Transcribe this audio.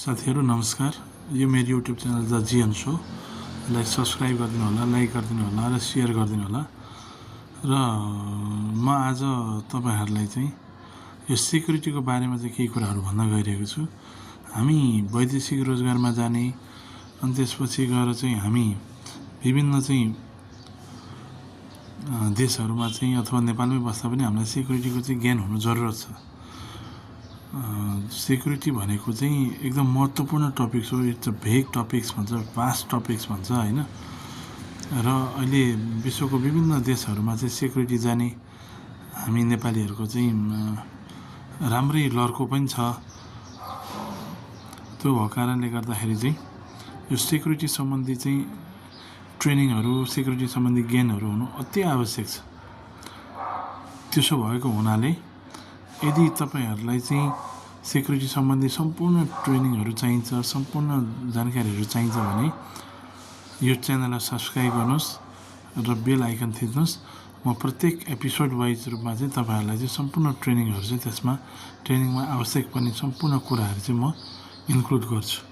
साथीहरू नमस्कार। यो मेरो युट्युब च्यानल द जीएन शो लाई सब्सक्राइब गरिदिनु होला, लाइक गरिदिनु होला र सेयर गरिदिनु होला। र म आज तपाईहरुलाई चाहिँ यो सिक्युरिटीको बारेमा चाहिँ केही कुराहरू भन्न गइरहेको छु। हामी वैदेशिक रोजगारमा जाने अनि त्यसपछि गएर चाहिँ हामी विभिन्न चाहिँ देशहरुमा चाहिँ अथवा नेपालमै बस्दा पनि हामीलाई सिक्युरिटीको चाहिँ ज्ञान हुनु जरुरत छ। सिक्युरिटी भनेको चाहिँ एकदम महत्त्वपूर्ण टपिक्स हो। इट्स अ भेग टपिक्स भन्छ, भास्ट टपिक्स भन्छ हैन। र अहिले विश्वको विभिन्न देशहरुमा चाहिँ सिक्युरिटी जाने हामी नेपालीहरुको चाहिँ राम्रै लर्को पनि छ। त्यो भएको कारणले गर्दाखेरि चाहिँ यो सिक्युरिटी सम्बन्धी चाहिँ ट्रेनिङहरु, सिक्युरिटी सम्बन्धी ज्ञानहरु हुनु अति आवश्यक छ। त्यसो भएको हुनाले यदि तपाईहरुलाई चाहिँ सिक्युरिटी सम्बन्धी सम्पूर्ण ट्रेनिङहरु चाहिन्छ, सम्पूर्ण जानकारीहरु चाहिन्छ भने यो च्यानललाई सब्स्क्राइब गर्नुस् र बेल आइकन थिच्नुस्। म प्रत्येक एपिसोड वाइज रूपमा चाहिँ तपाईहरुलाई चाहिँ सम्पूर्ण ट्रेनिङहरु चाहिँ त्यसमा ट्रेनिङमा आवश्यक पर्ने सम्पूर्ण कुराहरु चाहिँ म इन्क्लुड गर्छु।